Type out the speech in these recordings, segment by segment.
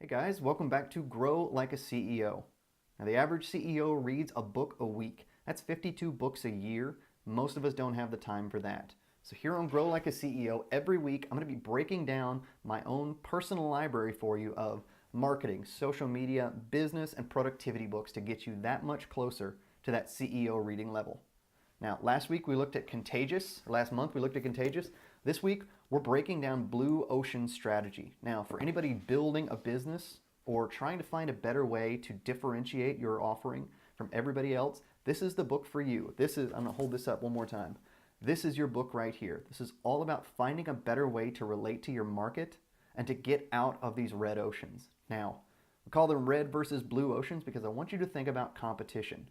Hey guys, welcome back to Grow Like a CEO. Now, the average CEO reads a book a week. That's 52 books a year. Most of us don't have the time for that. So, here on Grow Like a CEO, every week I'm going to be breaking down my own personal library for you of marketing, social media, business, and productivity books to get you that much closer to that CEO reading level. Now, last week we looked at Contagious. Last month we looked at Contagious. This week we're breaking down Blue Ocean Strategy. Now, for anybody building a business or trying to find a better way to differentiate your offering from everybody else, this is the book for you. I'm going to hold this up one more time. This is your book right here. This is all about finding a better way to relate to your market and to get out of these red oceans. Now, we call them red versus blue oceans because I want you to think about competition.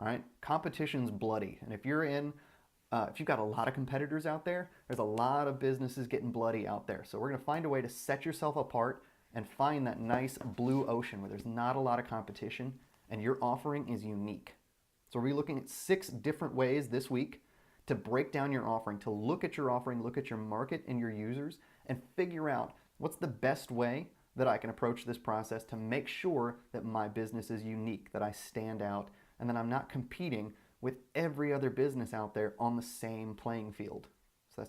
All right, competition's bloody, and if you've got a lot of competitors out there, there's a lot of businesses getting bloody out there. So we're going to find a way to set yourself apart and find that nice blue ocean where there's not a lot of competition and your offering is unique. So we're looking at 6 different ways this week to break down your offering, to look at your offering, look at your market and your users, and figure out what's the best way that I can approach this process to make sure that my business is unique, that I stand out, and then I'm not competing with every other business out there on the same playing field. So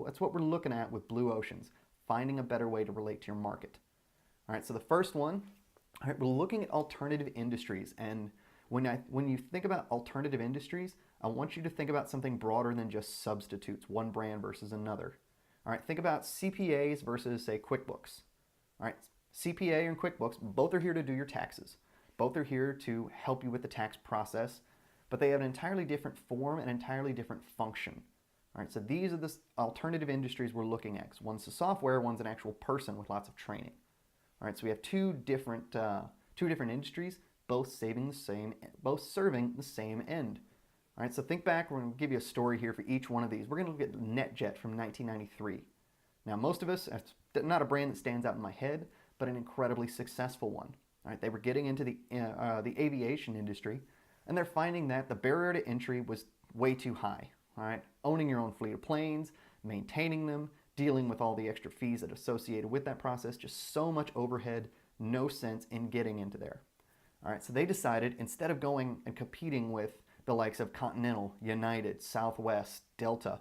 that's what we're looking at with Blue Oceans, finding a better way to relate to your market. All right, so the first one, all right, we're looking at alternative industries. And when you think about alternative industries, I want you to think about something broader than just substitutes, one brand versus another. All right, think about CPAs versus, say, QuickBooks. All right, CPA and QuickBooks, both are here to do your taxes. Both are here to help you with the tax process, but they have an entirely different form and entirely different function. All right, so these are the alternative industries we're looking at. One's the software, one's an actual person with lots of training. All right, so we have two different industries, both serving the same end. All right, so think back. We're going to give you a story here for each one of these. We're going to look at NetJet from 1993. Now, most of us, it's not a brand that stands out in my head, but an incredibly successful one. All right, they were getting into the aviation industry, and they're finding that the barrier to entry was way too high. All right, owning your own fleet of planes, maintaining them, dealing with all the extra fees that are associated with that process, just so much overhead, no sense in getting into there. All right, so they decided instead of going and competing with the likes of Continental, United, Southwest, Delta,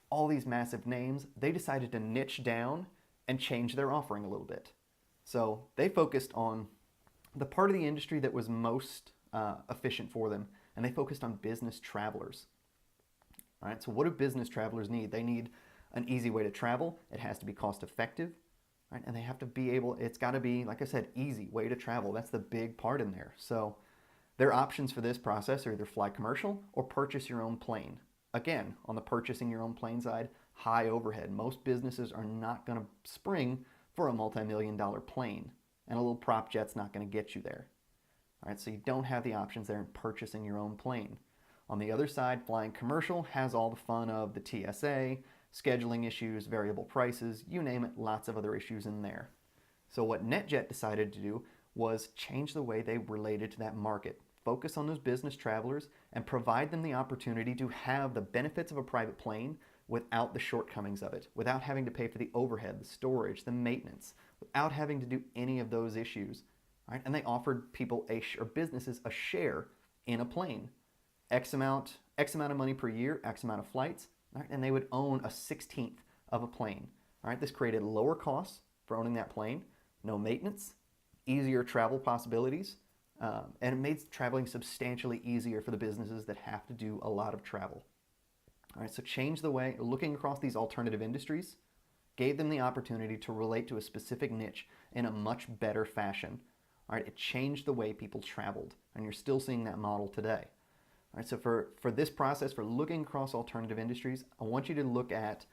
all these massive names, they decided to niche down and change their offering a little bit. So they focused on the part of the industry that was most efficient for them, and they focused on business travelers. All right, so what do business travelers need? They need an easy way to travel. It has to be cost effective, right? And they have to be able, it's got to be, like I said, easy way to travel. That's the big part in there. So their options for this process are either fly commercial or purchase your own plane. Again, on the purchasing your own plane side, high overhead. Most businesses are not going to spring for a multi-million-dollar plane, and a little prop jet's not going to get you there. All right, so you don't have the options there in purchasing your own plane. On the other side, flying commercial has all the fun of the TSA, scheduling issues, variable prices, you name it, lots of other issues in there. So what NetJet decided to do was change the way they related to that market, focus on those business travelers, and provide them the opportunity to have the benefits of a private plane without the shortcomings of it, without having to pay for the overhead, the storage, the maintenance, without having to do any of those issues. Right? And they offered people or businesses a share in a plane, X amount of money per year, X amount of flights, right? And they would own a 16th of a plane. All right? This created lower costs for owning that plane, no maintenance, easier travel possibilities, and it made traveling substantially easier for the businesses that have to do a lot of travel. All right, so change the way, looking across these alternative industries, gave them the opportunity to relate to a specific niche in a much better fashion. All right, it changed the way people traveled, and you're still seeing that model today. All right, so for this process, for looking across alternative industries, I want you to look at,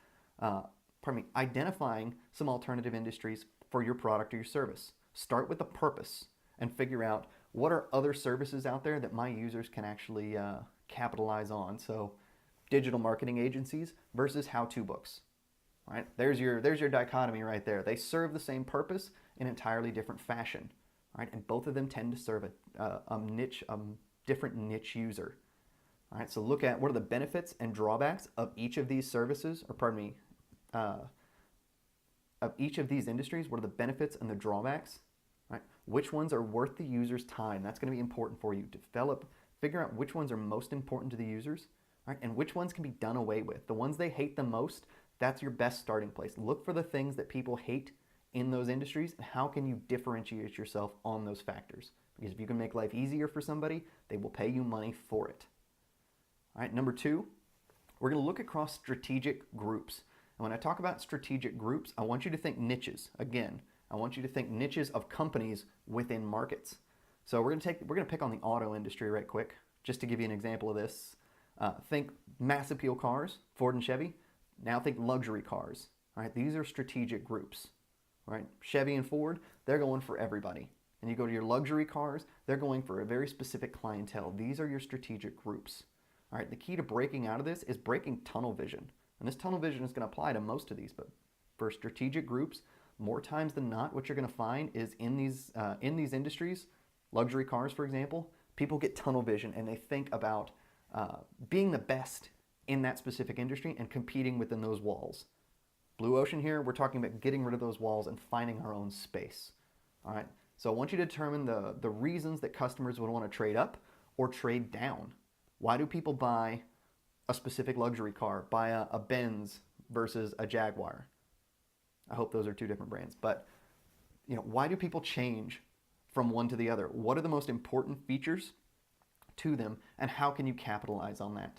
identifying some alternative industries for your product or your service. Start with the purpose and figure out what are other services out there that my users can actually capitalize on. So digital marketing agencies versus how-to books. All right, there's your dichotomy right there. They serve the same purpose in entirely different fashion. All right, and both of them tend to serve a different niche user. All right, so look at what are the benefits and drawbacks of each of these services, of each of these industries. What are the benefits and the drawbacks? right? Which ones are worth the user's time? That's going to be important for you. Figure out which ones are most important to the users, right? And which ones can be done away with. The ones they hate the most, that's your best starting place. Look for the things that people hate in those industries, and how can you differentiate yourself on those factors? Because if you can make life easier for somebody, they will pay you money for it. All right, number 2, we're going to look across strategic groups. And when I talk about strategic groups, I want you to think niches. Again, I want you to think niches of companies within markets. So we're going to pick on the auto industry right quick, just to give you an example of this. Think mass appeal cars, Ford and Chevy. Now think luxury cars. All right, these are strategic groups. Right? Chevy and Ford, they're going for everybody. And you go to your luxury cars, they're going for a very specific clientele. These are your strategic groups. All right, the key to breaking out of this is breaking tunnel vision. And this tunnel vision is going to apply to most of these, but for strategic groups, more times than not, what you're going to find is in these industries, luxury cars, for example, people get tunnel vision and they think about being the best in that specific industry and competing within those walls. Blue ocean here, we're talking about getting rid of those walls and finding our own space. All right, so I want you to determine the reasons that customers would want to trade up or trade down. Why do people buy a specific luxury car, buy a Benz versus a Jaguar? I hope those are two different brands, but why do people change from one to the other? What are the most important features to them, and how can you capitalize on that?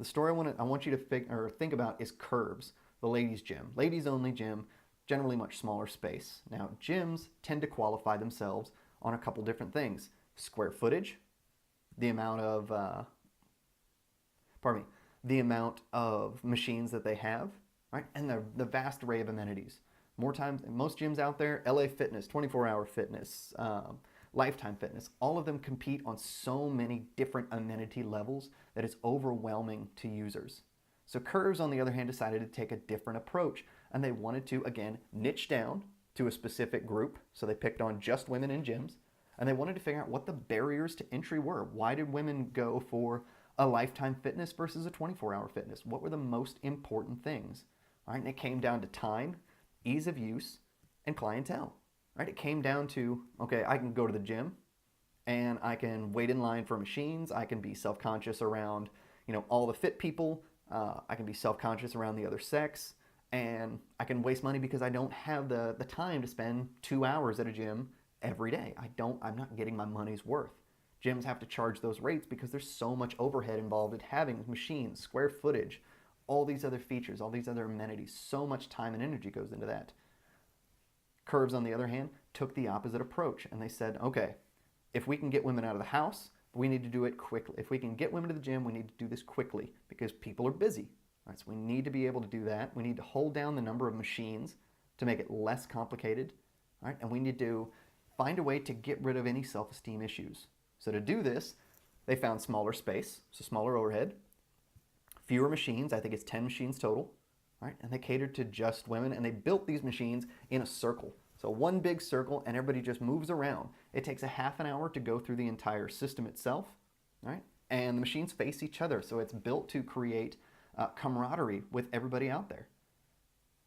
The story I want you to think about is Curves, the ladies' gym. Ladies only gym, generally much smaller space. Now, gyms tend to qualify themselves on a couple different things. Square footage, the amount of machines that they have, right? And the vast array of amenities. Most gyms out there, LA Fitness, 24-hour fitness, Lifetime Fitness, all of them compete on so many different amenity levels that it's overwhelming to users. So Curves, on the other hand, decided to take a different approach, and they wanted to, again, niche down to a specific group. So they picked on just women in gyms, and they wanted to figure out what the barriers to entry were. Why did women go for a Lifetime Fitness versus a 24-hour fitness? What were the most important things? All right, and it came down to time, ease of use, and clientele. Right? It came down to, okay, I can go to the gym and I can wait in line for machines. I can be self-conscious around, all the fit people. I can be self-conscious around the other sex, and I can waste money because I don't have the time to spend 2 hours at a gym every day. I'm not getting my money's worth. Gyms have to charge those rates because there's so much overhead involved in having machines, square footage, all these other features, all these other amenities. So much time and energy goes into that. Curves, on the other hand, took the opposite approach, and they said, okay, if we can get women out of the house, we need to do it quickly. If we can get women to the gym, we need to do this quickly because people are busy. Right? So we need to be able to do that. We need to hold down the number of machines to make it less complicated. Right? And we need to find a way to get rid of any self-esteem issues. So to do this, they found smaller space, so smaller overhead, fewer machines. I think it's 10 machines total. Right? And they catered to just women, and they built these machines in a circle. So one big circle, and everybody just moves around. It takes a half an hour to go through the entire system itself, right? And the machines face each other, so it's built to create camaraderie with everybody out there.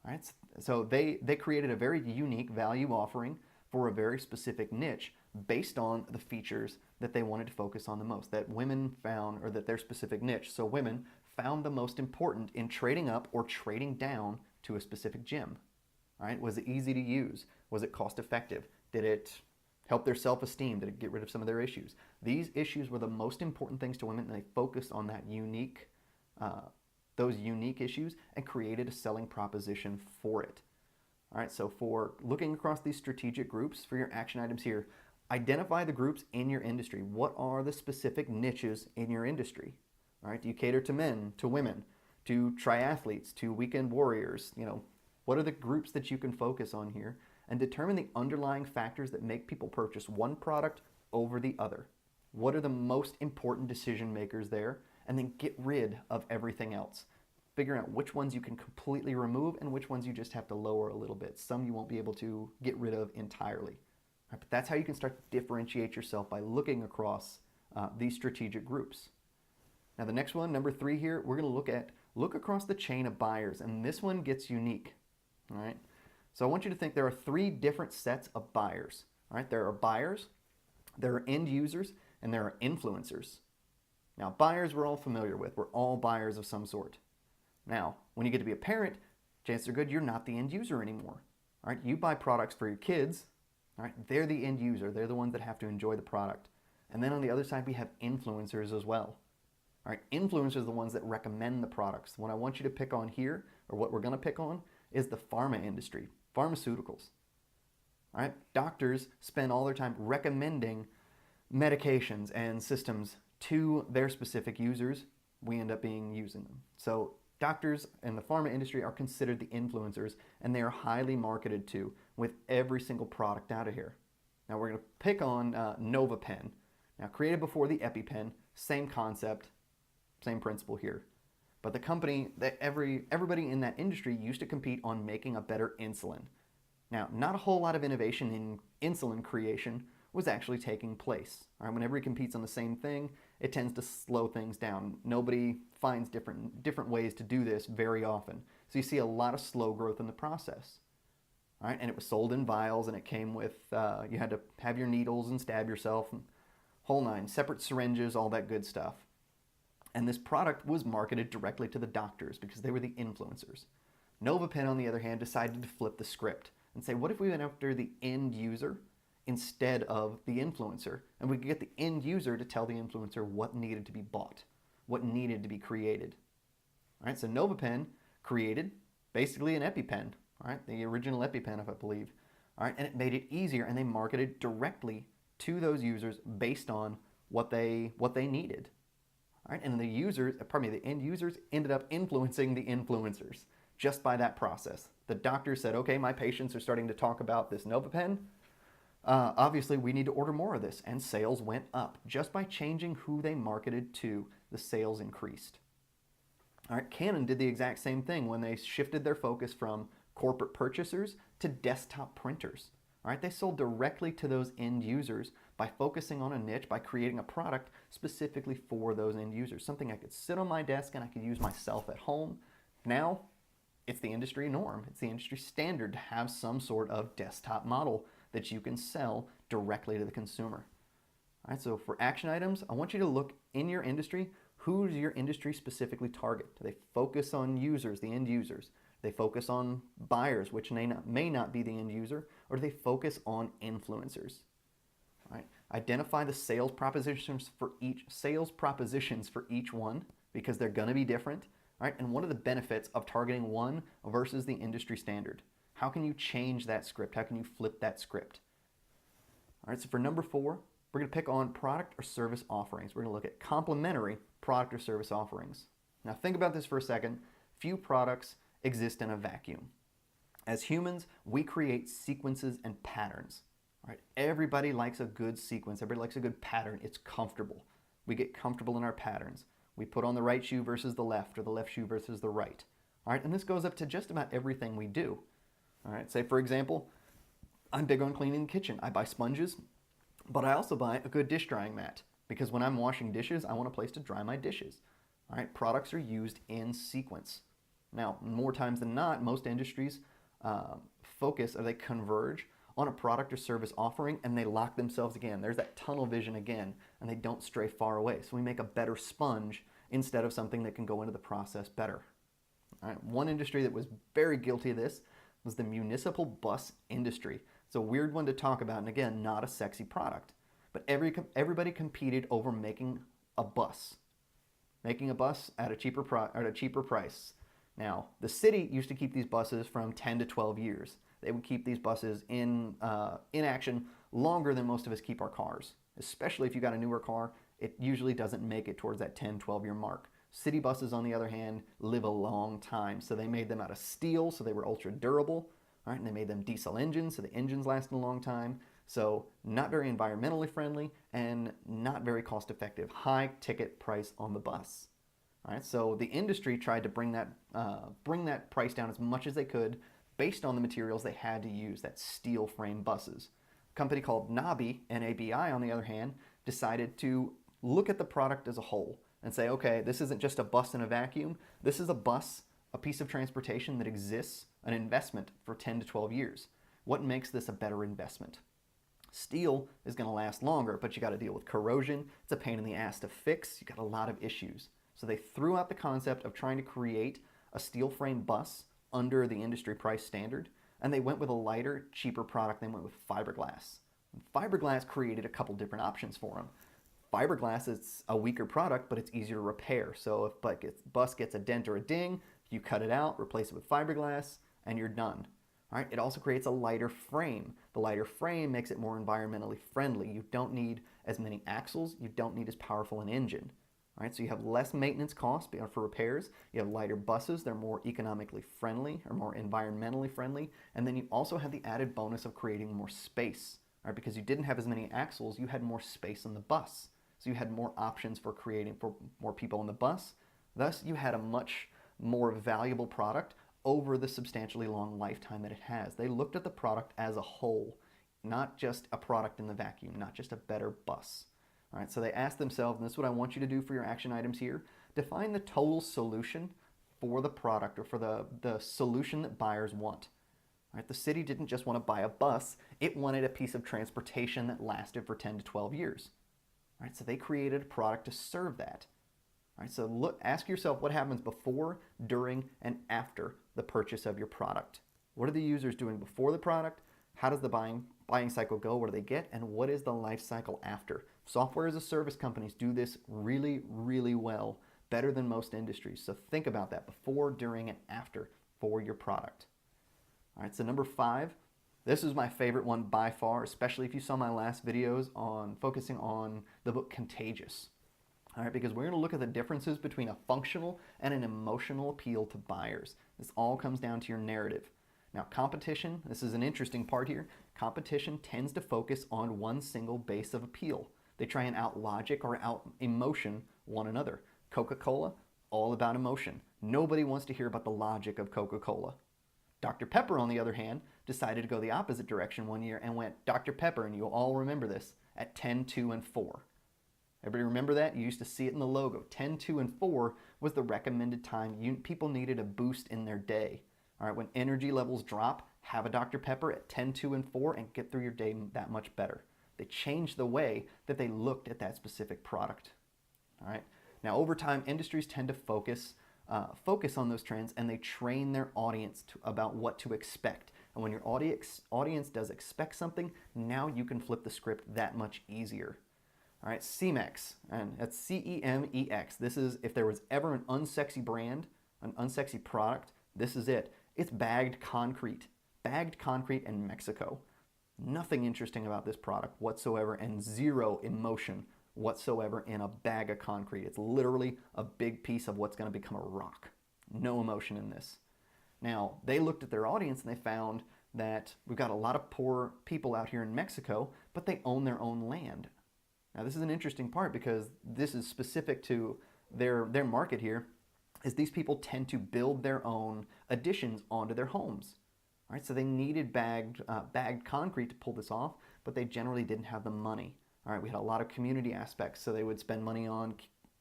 Right? So they created a very unique value offering for a very specific niche based on the features that they wanted to focus on the most, that women found, or that their specific niche. So women found the most important in trading up or trading down to a specific gym. Right? Was it easy to use? Was it cost effective? Did it help their self-esteem? Did it get rid of some of their issues? These issues were the most important things to women, and they focused on those unique issues and created a selling proposition for it. All right, so for looking across these strategic groups, for your action items here, identify the groups in your industry. What are the specific niches in your industry? All right, do you cater to men, to women, to triathletes, to weekend warriors? What are the groups that you can focus on here? And determine the underlying factors that make people purchase one product over the other. What are the most important decision makers there? And then get rid of everything else. Figure out which ones you can completely remove and which ones you just have to lower a little bit. Some you won't be able to get rid of entirely. Right, but that's how you can start to differentiate yourself, by looking across these strategic groups. Now the next one, number 3 here, we're going to look across the chain of buyers, and this one gets unique. All right. So I want you to think there are 3 different sets of buyers. All right, there are buyers, there are end users, and there are influencers. Now, buyers we're all familiar with. We're all buyers of some sort. Now, when you get to be a parent, chances are good you're not the end user anymore. All right, you buy products for your kids. All right, they're the end user. They're the ones that have to enjoy the product. And then on the other side, we have influencers as well. All right, influencers are the ones that recommend the products. What I want you to pick on here, or what we're going to pick on, is the pharma industry, pharmaceuticals. All right, doctors spend all their time recommending medications and systems to their specific users. We end up using them. So doctors and the pharma industry are considered the influencers, and they are highly marketed to with every single product out of here. Now we're going to pick on NovaPen. Now created before the EpiPen, same concept, same principle here. But the company, that everybody in that industry used to compete on making a better insulin. Now, not a whole lot of innovation in insulin creation was actually taking place. All right, whenever he competes on the same thing, it tends to slow things down. Nobody finds different ways to do this very often. So you see a lot of slow growth in the process. All right, and it was sold in vials, and it came with, you had to have your needles and stab yourself, and whole nine, separate syringes, all that good stuff. And this product was marketed directly to the doctors because they were the influencers. NovaPen, on the other hand, decided to flip the script and say, what if we went after the end user instead of the influencer? And we could get the end user to tell the influencer what needed to be bought, what needed to be created. All right, so NovaPen created basically an EpiPen, all right, the original EpiPen, if I believe. All right, and it made it easier, and they marketed directly to those users based on what they needed. All right, and the end users ended up influencing the influencers just by that process. The doctor said, okay, my patients are starting to talk about this NovaPen. Obviously, we need to order more of this. And sales went up. Just by changing who they marketed to, the sales increased. All right, Canon did the exact same thing when they shifted their focus from corporate purchasers to desktop printers. All right, they sold directly to those end users by focusing on a niche, by creating a product specifically for those end users, something I could sit on my desk and I could use myself at home. Now, it's the industry norm. It's the industry standard to have some sort of desktop model that you can sell directly to the consumer. All right, so for action items, I want you to look in your industry. Who does your industry specifically target? Do they focus on users, the end users? Do they focus on buyers, which may not be the end user? Or do they focus on influencers? All right, identify the sales propositions for each one, because they're going to be different. All right, and what are the benefits of targeting one versus the industry standard? How can you change that script? How can you flip that script? All right, so for number 4, we're going to pick on product or service offerings. We're going to look at complementary product or service offerings. Now think about this for a second. Few products exist in a vacuum. As humans, we create sequences and patterns. All right, everybody likes a good sequence. Everybody likes a good pattern. It's comfortable. We get comfortable in our patterns. We put on the right shoe versus the left, or the left shoe versus the right. All right, and this goes up to just about everything we do. All right, say for example, I'm big on cleaning the kitchen. I buy sponges, but I also buy a good dish drying mat because when I'm washing dishes, I want a place to dry my dishes. All right, products are used in sequence. Now, more times than not, most industries they converge on a product or service offering, and they lock themselves again. There's that tunnel vision again, and they don't stray far away. So we make a better sponge instead of something that can go into the process better. All right, one industry that was very guilty of this was the municipal bus industry. It's a weird one to talk about, and again, not a sexy product. But everybody competed over making a bus at a cheaper price. Now, the city used to keep these buses from 10 to 12 years. They would keep these buses in action longer than most of us keep our cars. Especially if you got a newer car, it usually doesn't make it towards that 10, 12-year mark. City buses, on the other hand, live a long time. So they made them out of steel, so they were ultra durable. All right, and they made them diesel engines, so the engines lasted a long time. So not very environmentally friendly and not very cost effective. High ticket price on the bus. All right, so the industry tried to bring that price down as much as they could based on the materials they had to use, that steel frame buses. A company called Nabi, N-A-B-I, on the other hand, decided to look at the product as a whole and say, okay, this isn't just a bus in a vacuum. This is a bus, a piece of transportation that exists, an investment for 10 to 12 years. What makes this a better investment? Steel is going to last longer, but you got to deal with corrosion. It's a pain in the ass to fix. You got a lot of issues. So they threw out the concept of trying to create a steel frame bus under the industry price standard, and they went with a lighter, cheaper product. They went with fiberglass. And fiberglass created a couple different options for them. Fiberglass is a weaker product, but it's easier to repair. So if bus gets a dent or a ding, you cut it out, replace it with fiberglass, and you're done. All right, it also creates a lighter frame. The lighter frame makes it more environmentally friendly. You don't need as many axles. You don't need as powerful an engine. All right, so you have less maintenance costs for repairs. You have lighter buses. They're more economically friendly or more environmentally friendly. And then you also have the added bonus of creating more space. All right, because you didn't have as many axles, you had more space on the bus. So you had more options for creating for more people on the bus. Thus, you had a much more valuable product over the substantially long lifetime that it has. They looked at the product as a whole, not just a product in the vacuum, not just a better bus. All right, so they asked themselves, and this is what I want you to do for your action items here, define the total solution for the product or for the solution that buyers want. All right, the city didn't just want to buy a bus, it wanted a piece of transportation that lasted for 10 to 12 years. All right, so they created a product to serve that. All right, so ask yourself what happens before, during, and after the purchase of your product. What are the users doing before the product? How does the buying cycle go? What do they get? And what is the life cycle after? Software as a service companies do this really, really well, better than most industries. So think about that before, during, and after for your product. All right, so number 5, this is my favorite one by far, especially if you saw my last videos on focusing on the book Contagious. All right, because we're going to look at the differences between a functional and an emotional appeal to buyers. This all comes down to your narrative. Now, competition, this is an interesting part here. Competition tends to focus on one single base of appeal. They try and out logic or out emotion one another. Coca-Cola, all about emotion. Nobody wants to hear about the logic of Coca-Cola. Dr. Pepper, on the other hand, decided to go the opposite direction one year and went Dr. Pepper, and you'll all remember this, at 10, 2, and 4. Everybody remember that? You used to see it in the logo. 10, 2, and 4 was the recommended time people needed a boost in their day. All right, when energy levels drop, have a Dr. Pepper at 10, 2, and 4 and get through your day that much better. They changed the way that they looked at that specific product. All right. Now, over time, industries tend to focus on those trends, and they train their audience about what to expect. And when your audience does expect something, now you can flip the script that much easier. All right, CEMEX, and that's CEMEX. This is, if there was ever an unsexy brand, an unsexy product, this is it. It's bagged concrete in Mexico. Nothing interesting about this product whatsoever, and zero emotion whatsoever in a bag of concrete. It's literally a big piece of what's going to become a rock. No emotion in this. Now, they looked at their audience and they found that we've got a lot of poor people out here in Mexico, but they own their own land. Now, this is an interesting part because this is specific to their market here, is these people tend to build their own additions onto their homes. All right, so they needed bagged concrete to pull this off, but they generally didn't have the money. All right, we had a lot of community aspects, so they would spend money on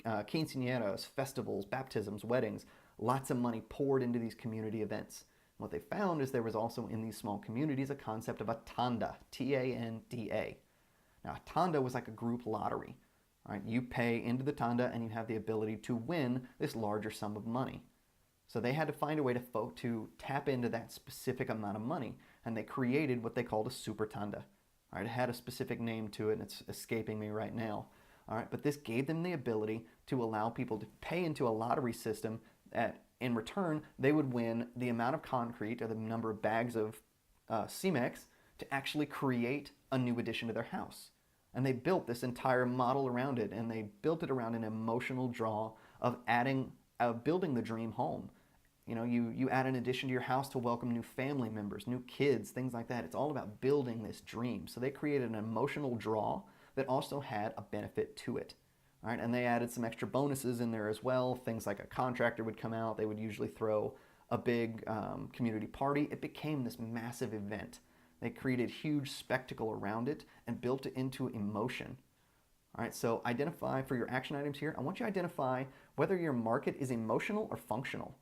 quinceañeras, festivals, baptisms, weddings. Lots of money poured into these community events. What they found is there was also in these small communities a concept of a tanda, T-A-N-D-A. Now, a tanda was like a group lottery. All right, you pay into the tanda and you have the ability to win this larger sum of money. So they had to find a way to tap into that specific amount of money, and they created what they called a super tanda. All right, it had a specific name to it, and it's escaping me right now. All right, but this gave them the ability to allow people to pay into a lottery system that, in return, they would win the amount of concrete or the number of bags of CEMEX to actually create a new addition to their house. And they built this entire model around it, and they built it around an emotional draw of building the dream home. You know, you add an addition to your house to welcome new family members, new kids, things like that. It's all about building this dream. So they created an emotional draw that also had a benefit to it. All right, and they added some extra bonuses in there as well. Things like a contractor would come out. They would usually throw a big community party. It became this massive event. They created huge spectacle around it and built it into emotion. All right, so identify for your action items here. I want you to identify whether your market is emotional or functional.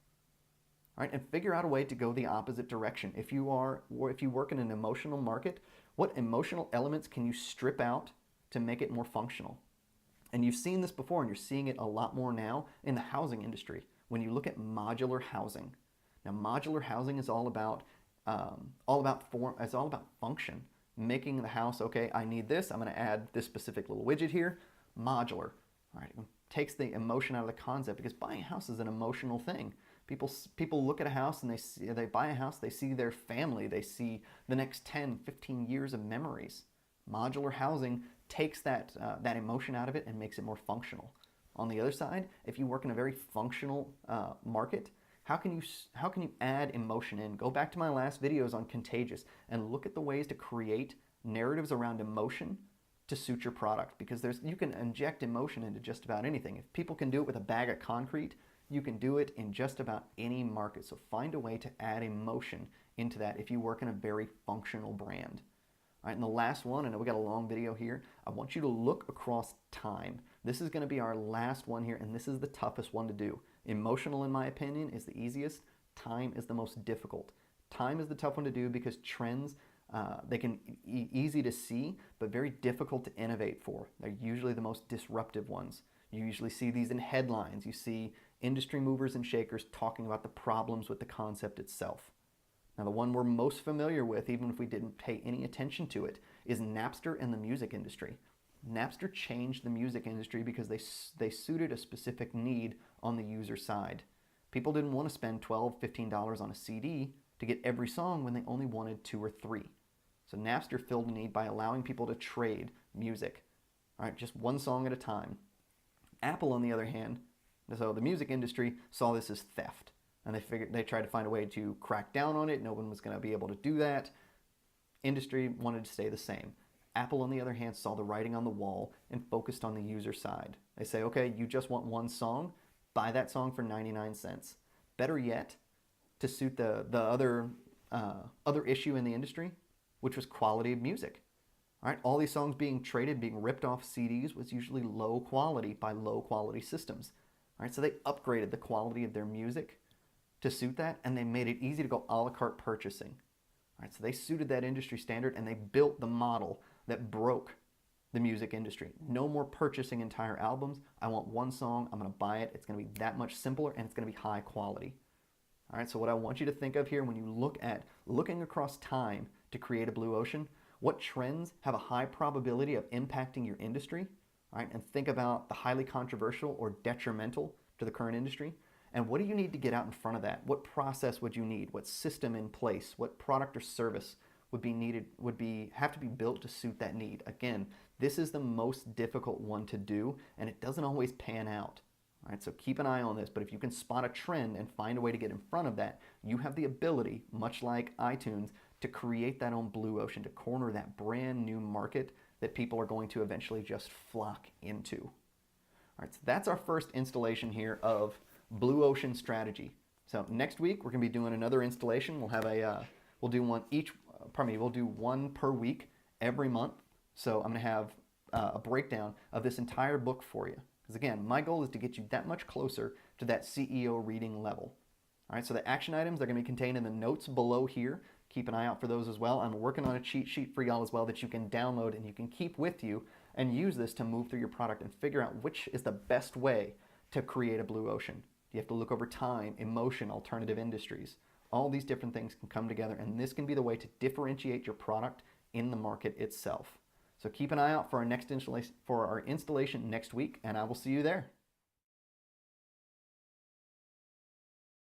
right? And figure out a way to go the opposite direction. If you work in an emotional market, what emotional elements can you strip out to make it more functional? And you've seen this before, and you're seeing it a lot more now in the housing industry. When you look at modular housing, now modular housing is all about form. It's all about function, making the house, okay, I need this. I'm going to add this specific little widget here. Modular, all right, it takes the emotion out of the concept, because buying a house is an emotional thing. People look at a house and they buy a house, they see their family, they see the next 10, 15 years of memories. Modular housing takes that emotion out of it and makes it more functional. On the other side, if you work in a very functional market, how can you add emotion in? Go back to my last videos on Contagious and look at the ways to create narratives around emotion to suit your product, because you can inject emotion into just about anything. If people can do it with a bag of concrete, you can do it in just about any market. So find a way to add emotion into that if you work in a very functional brand. All right, and the last one, I know we got a long video here, I want you to look across time. This is going to be our last one here, and this is the toughest one to do. Emotional, in my opinion, is the easiest. Time is the most difficult. Time is the tough one to do because trends, they can be easy to see, but very difficult to innovate for. They're usually the most disruptive ones. You usually see these in headlines. You see industry movers and shakers talking about the problems with the concept itself. Now, the one we're most familiar with, even if we didn't pay any attention to it, is Napster and the music industry. Napster changed the music industry because they suited a specific need on the user side. People didn't want to spend $12, $15 on a CD to get every song when they only wanted 2 or 3. So Napster filled a need by allowing people to trade music, all right, just one song at a time. Apple, on the other hand, so the music industry saw this as theft, and they tried to find a way to crack down on it. No one was going to be able to do that. Industry wanted to stay the same. Apple, on the other hand, saw the writing on the wall and focused on the user side. They say, okay, you just want one song, buy that song for 99 cents. Better yet, to suit the other issue in the industry, which was quality of music. All right, all these songs being traded, being ripped off CDs was usually low quality by low quality systems. All right, so they upgraded the quality of their music to suit that, and they made it easy to go a la carte purchasing. All right, so they suited that industry standard, and they built the model that broke the music industry. No more purchasing entire albums. I want one song, I'm going to buy it. It's going to be that much simpler, and it's going to be high quality. All right, so what I want you to think of here when you look at looking across time to create a blue ocean, what trends have a high probability of impacting your industry? All right, and think about the highly controversial or detrimental to the current industry. And what do you need to get out in front of that? What process would you need? What system in place? What product or service would have to be built to suit that need? Again, this is the most difficult one to do, and it doesn't always pan out. All right, so keep an eye on this, but if you can spot a trend and find a way to get in front of that, you have the ability, much like iTunes, to create that own blue ocean, to corner that brand new market that people are going to eventually just flock into. All right, so that's our first installation here of Blue Ocean Strategy. So next week we're going to be doing another installation. We'll have we'll do one per week every month. So I'm going to have a breakdown of this entire book for you. Because again, my goal is to get you that much closer to that CEO reading level. All right, so the action items are going to be contained in the notes below here. Keep an eye out for those as well. I'm working on a cheat sheet for y'all as well that you can download and you can keep with you and use this to move through your product and figure out which is the best way to create a blue ocean. You have to look over time, emotion, alternative industries. All these different things can come together, and this can be the way to differentiate your product in the market itself. So keep an eye out for our installation next week, and I will see you there.